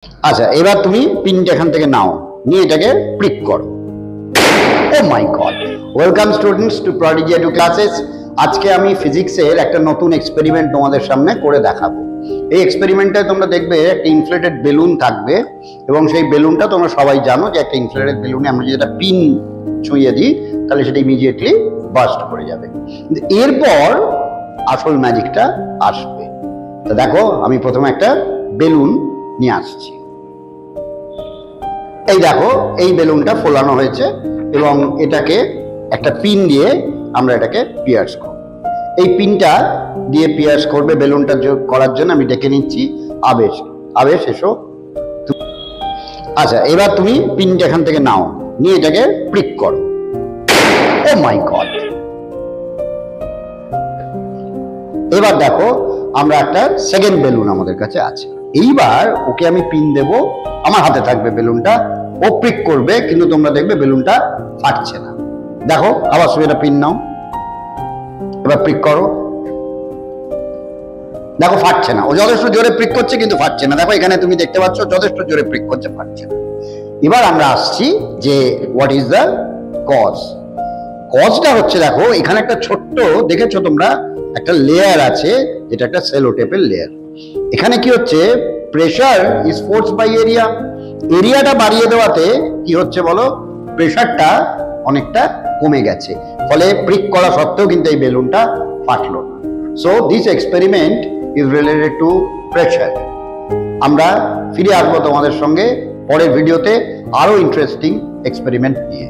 আচ্ছা, এবার তুমি পিনটা এখান থেকে নাও, নিয়ে এটাকে প্রিক করো। Oh my God, welcome students to Prodigy Edu Classes. আজকে আমি ফিজিক্সের একটা নতুন এক্সপেরিমেন্ট তোমাদের সামনে করে দেখাবো। এই এক্সপেরিমেন্টে তোমরা দেখবে একটা ইনফ্লেটেড বেলুন থাকবে, এবং সেই বেলুনটা তোমরা সবাই জানো যে একটা ইনফ্লেটেড বেলুনে আমরা যদি একটা পিন ছুঁয়ে দিই তাহলে সেটা ইমিডিয়েটলি বার্স্ট করে যাবে। কিন্তু এরপর আসল ম্যাজিকটা আসবে। তো দেখো, আমি প্রথমে একটা বেলুন নিয়ে আসছি। এই দেখো, এই বেলুনটা ফোলানো হয়েছে এবং এটাকে একটা পিন দিয়ে আমরা এটাকে পিয়ার্স করব। এই পিনটা দিয়ে পিয়ার্স করবে বেলুনটা করার জন্য আমি ডেকে নিচ্ছি আবেশ। আবেশ, এসো। আচ্ছা, এবার তুমি পিনটা এখান থেকে নাও, নিয়ে এটাকে প্রিক করো। ও মাই গড, এবার দেখো আমরা একটা সেকেন্ড বেলুন আমাদের কাছে আছে। এইবার ওকে আমি পিন দেব, আমার হাতে থাকবে বেলুনটা, ও প্রিক করবে, কিন্তু তোমরা দেখবে বেলুনটা ফাটছে না। দেখো, আবার তুমি এটা পিন নাও, এবার প্রিক করো। দেখো, ফাটছে না। ও যথেষ্ট জোরে প্রিক করছে কিন্তু ফাটছে না। দেখো, এখানে তুমি দেখতে পাচ্ছ যথেষ্ট জোরে প্রিক করছে, ফাটছে না। এবার আমরা আসছি যে হোয়াট ইজ দ্য কজ। কজটা হচ্ছে, দেখো এখানে একটা ছোট্ট, দেখেছো তোমরা, একটা লেয়ার আছে যেটা একটা সেলোটেপের লেয়ার। এখানে কি হচ্ছে, pressure is force by area. এরিয়াটা বাড়িয়ে দেওয়াতে কি হচ্ছে বলো, প্রেসারটা অনেকটা কমে গেছে, ফলে প্রিক করা সত্ত্বেও কিন্তু এই বেলুনটা ফাটলো না। So this experiment is related to pressure. আমরা ফিরে আসবো তোমাদের সঙ্গে পরের ভিডিওতে আরো ইন্টারেস্টিং এক্সপেরিমেন্ট নিয়ে।